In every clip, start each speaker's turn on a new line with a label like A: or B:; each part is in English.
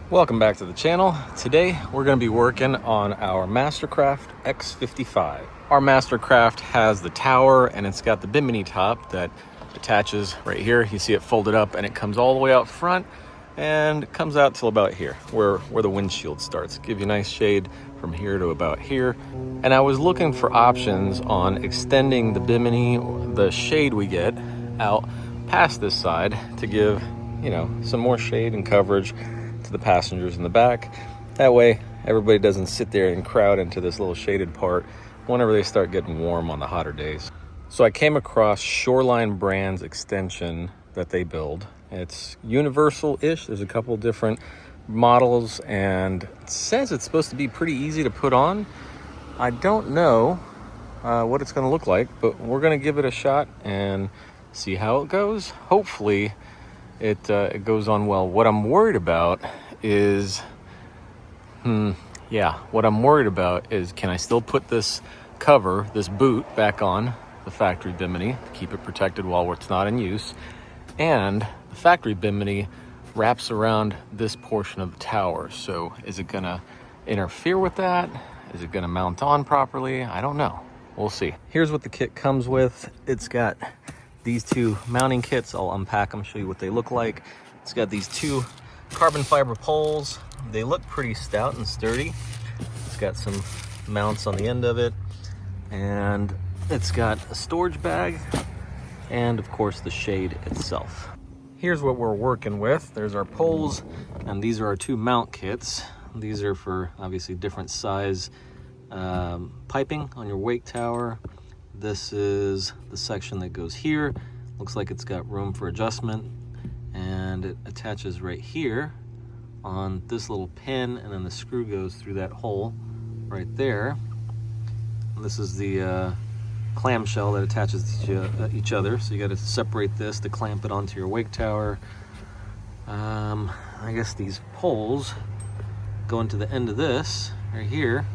A: Welcome back to the channel. Today we're going to be working on our Mastercraft X55. Our Mastercraft has the tower and it's got the Bimini top that attaches right here. You see it folded up and it comes all the way out front and it comes out till about here where the windshield starts. Give you nice shade from here to about here. And I was looking for options on extending the Bimini, the shade we get, out past this side to give, you know, some more shade and coverage to the passengers in the back. That way everybody doesn't sit there and crowd into this little shaded part whenever they start getting warm on the hotter days. So I came across Shoreline Brands Extension that they build. It's universal-ish. There's a couple different models and it says it's supposed to be pretty easy to put on. I don't know what it's going to look like, but we're going to give it a shot and see how it goes. Hopefully it goes on well. What I'm worried about is, can I still put this cover, this boot, back on the factory Bimini to keep it protected while it's not in use? And the factory Bimini wraps around this portion of the tower. So is it gonna interfere with that? Is it gonna mount on properly? I don't know. We'll see. Here's what the kit comes with. It's got these two mounting kits. I'll unpack them, show you what they look like. It's got these two carbon fiber poles. They look pretty stout and sturdy. It's got some mounts on the end of it. And it's got a storage bag and of course the shade itself. Here's what we're working with. There's our poles and these are our two mount kits. These are for obviously different size piping on your wake tower. This is the section that goes here. Looks like it's got room for adjustment and it attaches right here on this little pin, and then the screw goes through that hole right there. And this is the clamshell that attaches to each other. So you got to separate this to clamp it onto your wake tower. I guess these poles go into the end of this right here.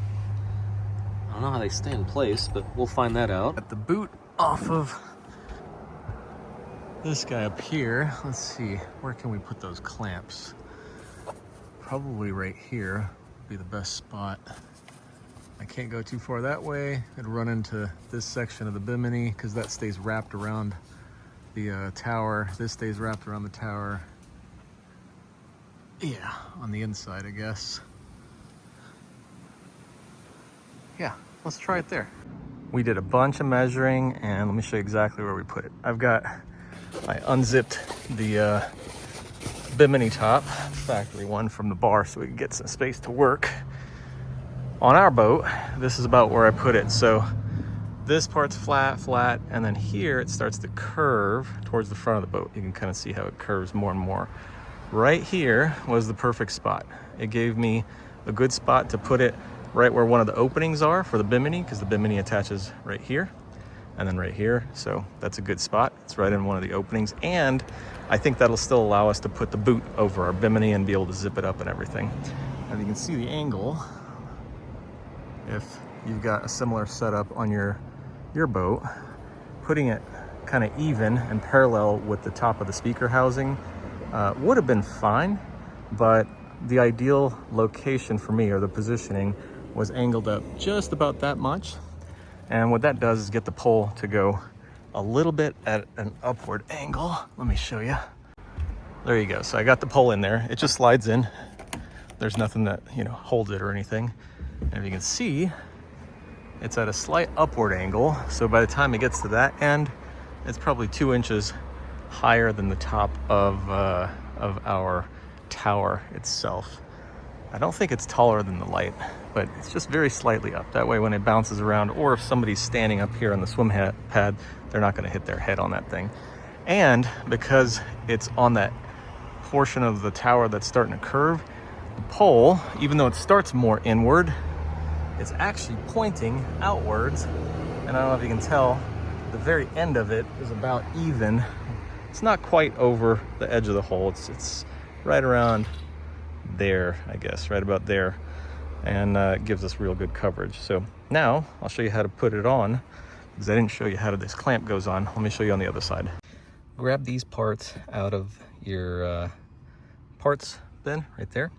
A: I don't know how they stay in place, but we'll find that out. At the boot off of this guy up here. Let's see, where can we put those clamps? Probably right here would be the best spot. I can't go too far that way. I'd run into this section of the Bimini because that stays wrapped around the tower. This stays wrapped around the tower. Yeah, on the inside, I guess. Yeah, let's try it there. We did a bunch of measuring and let me show you exactly where we put it. I unzipped the Bimini top, factory one, from the bar so we can get some space to work. On our boat, this is about where I put it. So this part's flat, and then here it starts to curve towards the front of the boat. You can kind of see how it curves more and more. Right here was the perfect spot. It gave me a good spot to put it right where one of the openings are for the Bimini, because the Bimini attaches right here and then right here. So that's a good spot. It's right in one of the openings. And I think that'll still allow us to put the boot over our Bimini and be able to zip it up and everything. And you can see the angle if you've got a similar setup on your boat. Putting it kind of even and parallel with the top of the speaker housing would have been fine, but the ideal location for me, or the positioning, was angled up just about that much. And what that does is get the pole to go a little bit at an upward angle. Let me show you. There you go. So I got the pole in there. It just slides in. There's nothing that, holds it or anything. And if you can see, it's at a slight upward angle. So by the time it gets to that end, it's probably 2 inches higher than the top of our tower itself. I don't think it's taller than the light, but it's just very slightly up. That way when it bounces around, or if somebody's standing up here on the swim pad, they're not going to hit their head on that thing. And because it's on that portion of the tower that's starting to curve, the pole, even though it starts more inward, it's actually pointing outwards. And I don't know if you can tell, the very end of it is about even. It's not quite over the edge of the hole. It's right around there, I guess, right about there, and it gives us real good coverage. So now I'll show you how to put it on, because I didn't show you how this clamp goes on. Let me show you on the other side. Grab these parts out of your parts bin right there.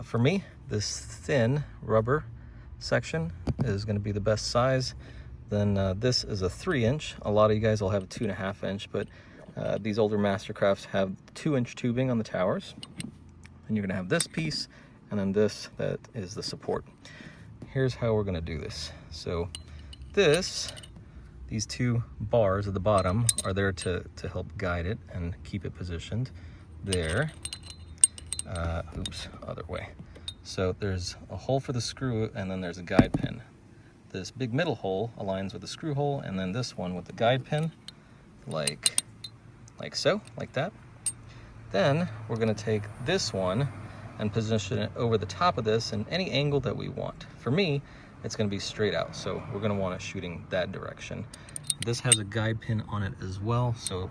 A: For me, this thin rubber section is going to be the best size. Then this is a 3-inch. A lot of you guys will have a 2.5-inch, but these older Mastercrafts have 2-inch tubing on the towers. And you're going to have this piece, and then this that is the support. Here's how we're going to do this. So these 2 bars at the bottom are there to help guide it and keep it positioned there. Oops, other way. So there's a hole for the screw, and then there's a guide pin. This big middle hole aligns with the screw hole, and then this one with the guide pin, like so, like that. Then we're going to take this one and position it over the top of this in any angle that we want. For me, it's going to be straight out, so we're going to want it shooting that direction. This has a guide pin on it as well, so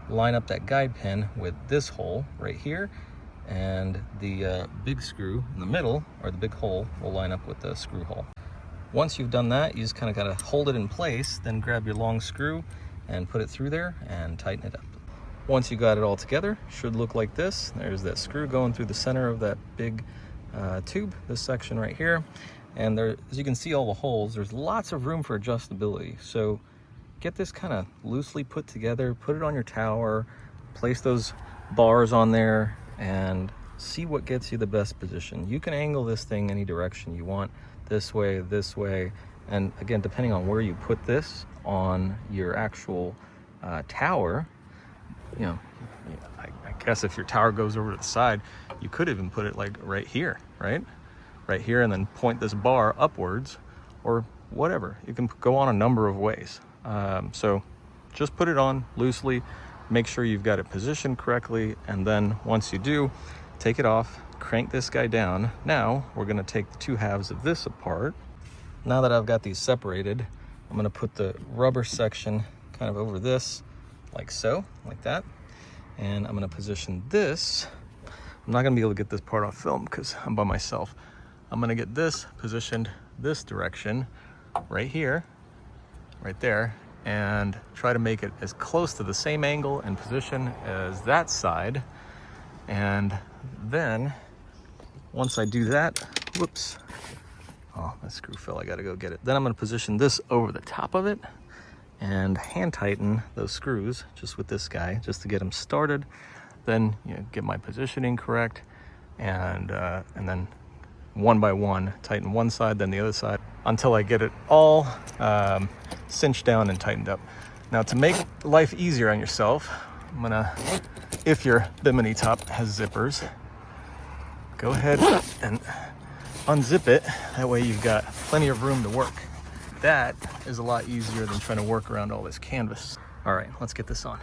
A: line up that guide pin with this hole right here, and the big screw in the middle, or the big hole, will line up with the screw hole. Once you've done that, you just kind of got to hold it in place, then grab your long screw and put it through there and tighten it up. Once you got it all together, should look like this. There's that screw going through the center of that big tube, this section right here. And there, as you can see all the holes, there's lots of room for adjustability. So get this kind of loosely put together, put it on your tower, place those bars on there, and see what gets you the best position. You can angle this thing any direction you want, this way, and again, depending on where you put this on your actual tower, you know, I guess if your tower goes over to the side, you could even put it like right here, right here, and then point this bar upwards, or whatever. You can go on a number of ways. So just put it on loosely, make sure you've got it positioned correctly, and then once you do, take it off, crank this guy down. Now we're going to take the 2 halves of this apart. Now that I've got these separated, I'm going to put the rubber section kind of over this, like so, like that. And I'm going to position this. I'm not going to be able to get this part off film because I'm by myself. I'm going to get this positioned this direction right here, right there, and try to make it as close to the same angle and position as that side. And then once I do that, whoops, oh, that screw fell, I gotta go get it. Then I'm gonna position this over the top of it and hand tighten those screws just with this guy, just to get them started. Then, you know, get my positioning correct, and then one by one, tighten one side, then the other side, until I get it all cinched down and tightened up. Now, to make life easier on yourself, I'm gonna, if your Bimini top has zippers, go ahead and unzip it. That way you've got plenty of room to work. That is a lot easier than trying to work around all this canvas. All right, let's get this on.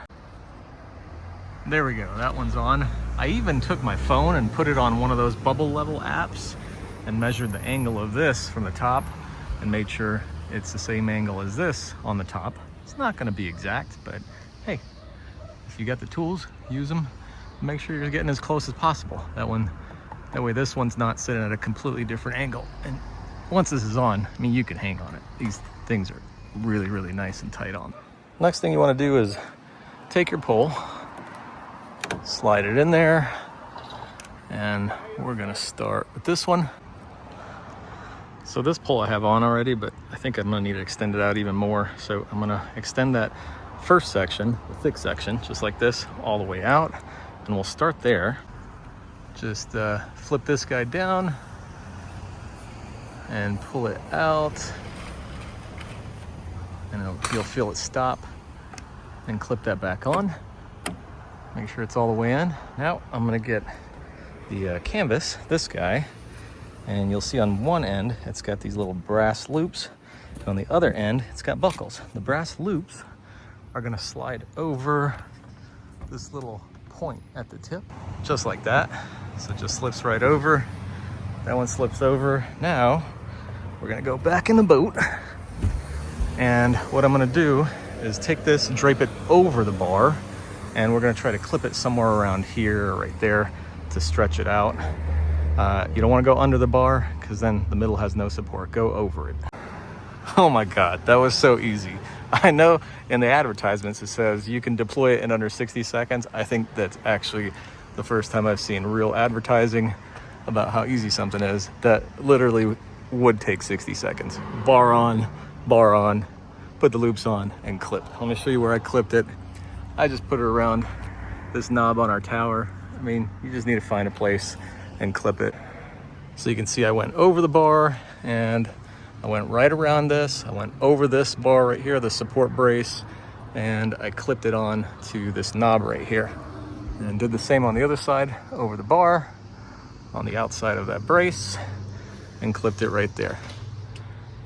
A: There we go, that one's on. I even took my phone and put it on one of those bubble level apps and measured the angle of this from the top and made sure it's the same angle as this on the top. It's not gonna be exact, but hey, if you got the tools, use them. Make sure you're getting as close as possible. That way this one's not sitting at a completely different angle. And once this is on, I mean, you can hang on it. These things are really, really nice and tight on. Next thing you wanna do is take your pole, slide it in there, and we're gonna start with this one. So this pole I have on already, but I think I'm gonna need to extend it out even more. So I'm gonna extend that first section, the thick section, just like this, all the way out. And we'll start there. Just flip this guy down and pull it out. And you'll feel it stop, and clip that back on. Make sure it's all the way in. Now I'm gonna get the canvas, this guy, and you'll see on one end, it's got these little brass loops. And on the other end, it's got buckles. The brass loops are gonna slide over this little point at the tip, just like that. So it just slips right over. That one slips over. Now, we're gonna go back in the boat. And what I'm gonna do is take this, drape it over the bar, and we're gonna try to clip it somewhere around here or right there to stretch it out. You don't wanna go under the bar because then the middle has no support. Go over it. Oh my God, that was so easy. I know in the advertisements it says you can deploy it in under 60 seconds. I think that's actually the first time I've seen real advertising about how easy something is that literally would take 60 seconds. Bar on, put the loops on, and clip. Let me show you where I clipped it. I just put it around this knob on our tower. I mean, you just need to find a place and clip it. So you can see I went over the bar and I went right around this. I went over this bar right here, the support brace, and I clipped it on to this knob right here. And did the same on the other side, over the bar, on the outside of that brace, and clipped it right there.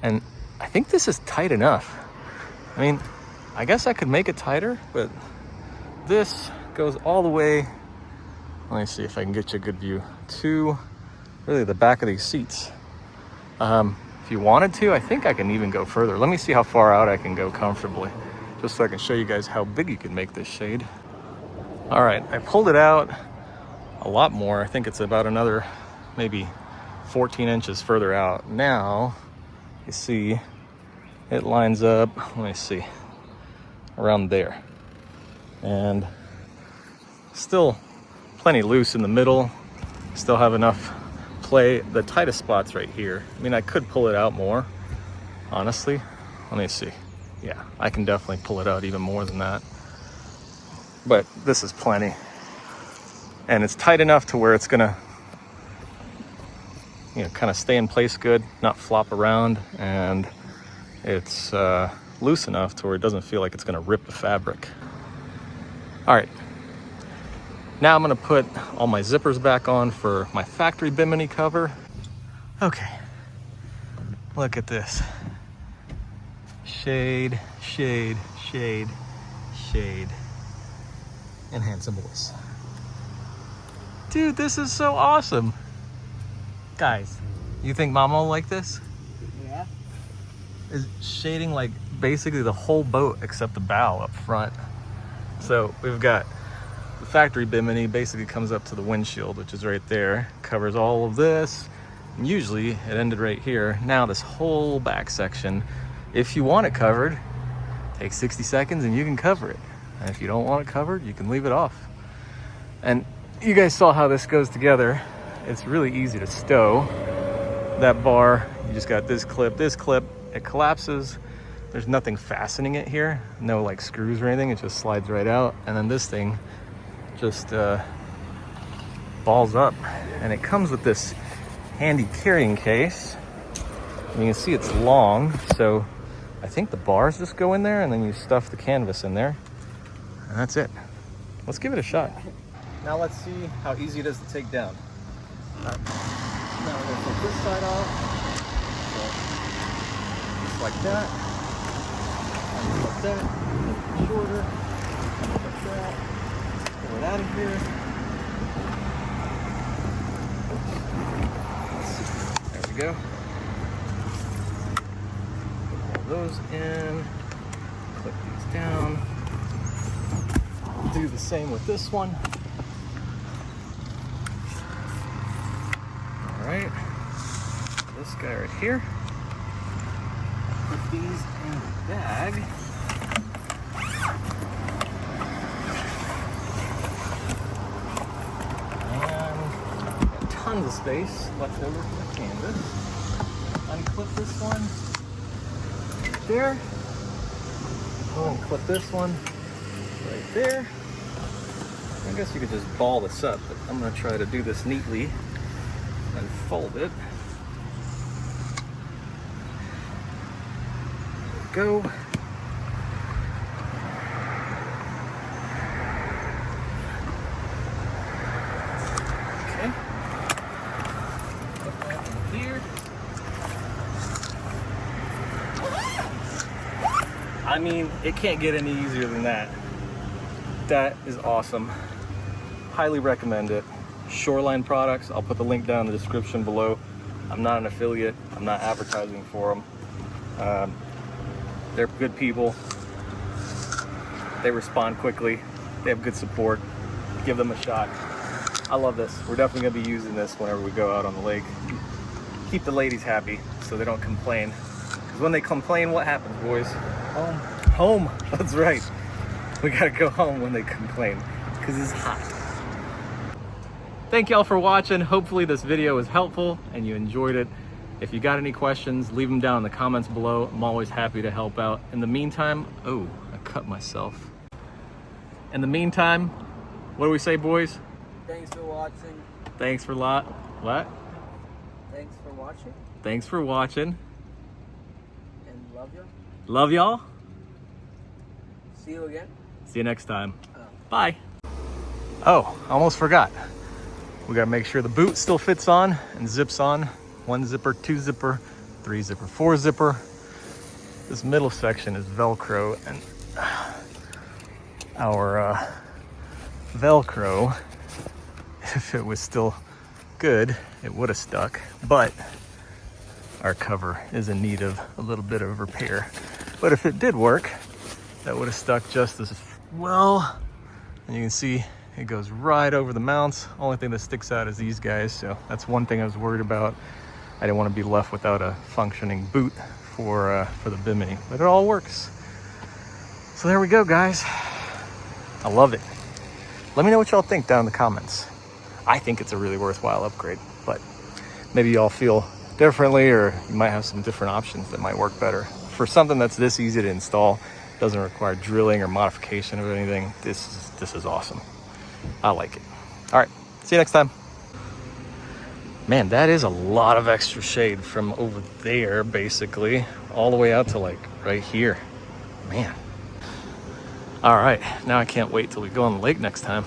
A: And I think this is tight enough. I mean, I guess I could make it tighter, but this goes all the way, let me see if I can get you a good view, to really the back of these seats. If you wanted to, I think I can even go further. Let me see how far out I can go comfortably, just so I can show you guys how big you can make this shade. All right, I pulled it out a lot more. I think it's about another maybe 14 inches further out. Now, you see, it lines up, let me see, around there. And still plenty loose in the middle. Still have enough play. The tightest spot's right here. I mean, I could pull it out more, honestly. Let me see. Yeah, I can definitely pull it out even more than that. But this is plenty. And it's tight enough to where it's gonna, you know, kind of stay in place good, not flop around. And it's loose enough to where it doesn't feel like it's gonna rip the fabric. All right. Now I'm gonna put all my zippers back on for my factory Bimini cover. Okay, look at this. Shade, shade, shade, shade, and handsome voice. Dude, this is so awesome. Guys, you think Mama will like this?
B: Yeah.
A: Is shading like basically the whole boat except the bow up front. So we've got the factory Bimini basically comes up to the windshield, which is right there, covers all of this. And usually it ended right here. Now this whole back section, if you want it covered, takes 60 seconds and you can cover it. And if you don't want it covered, you can leave it off. And you guys saw how this goes together. It's really easy to stow. That bar, you just got this clip, it collapses. There's nothing fastening it here, no like screws or anything, it just slides right out. And then this thing just balls up. And it comes with this handy carrying case. And you can see it's long, so I think the bars just go in there and then you stuff the canvas in there. And that's it. Let's give it a shot. Now let's see how easy it is to take down. All right. Now we're gonna take this side off. So, just like that. Like that. Shorter. Like that. Pull it out of here. There we go. Put all those in. Clip these down. Do the same with this one. All right, this guy right here. Put these in the bag. And got tons of space left over for the canvas. Unclip this one right there. Unclip this one right there. I guess you could just ball this up, but I'm gonna try to do this neatly and fold it. There we go. Okay. Put that in here. I mean, it can't get any easier than that. That is awesome. Highly recommend it. Shoreline products, I'll put the link down in the description below. I'm not an affiliate, I'm not advertising for them. They're good people. They respond quickly. They have good support. Give them a shot. I love this. We're definitely gonna be using this whenever we go out on the lake. Keep the ladies happy so they don't complain. Because when they complain, what happens, boys? Home. Home, that's right. We gotta go home when they complain because it's hot. thank y'all for watching. Hopefully this video was helpful and you enjoyed it. If you got any questions, leave them down in the comments below. I'm always happy to help out. In the meantime, oh, I cut myself. In the meantime, what do we say, boys?
B: Thanks for watching.
A: Thanks for what?
B: Thanks for watching.
A: Thanks for watching.
B: And love you.
A: Love y'all.
B: See you again.
A: See you next time. Bye. Oh, almost forgot. We gotta make sure the boot still fits on and zips on. 1 zipper, 2 zipper, 3 zipper, 4 zipper. This middle section is Velcro, and our Velcro, if it was still good, it would have stuck, but our cover is in need of a little bit of repair. But if it did work, that would have stuck just as well. And you can see it goes right over the mounts. Only thing that sticks out is these guys, so that's one thing I was worried about. I didn't want to be left without a functioning boot for the Bimini, but it all works. So there we go, guys. I love it. Let me know what y'all think down in the comments. I think it's a really worthwhile upgrade, but maybe y'all feel differently, or you might have some different options that might work better. For something that's this easy to install, doesn't require drilling or modification of anything, this is awesome. I like it. All right, see you next time. Man, that is a lot of extra shade from over there, basically, all the way out to like right here. Man. All right, now I can't wait till we go on the lake next time.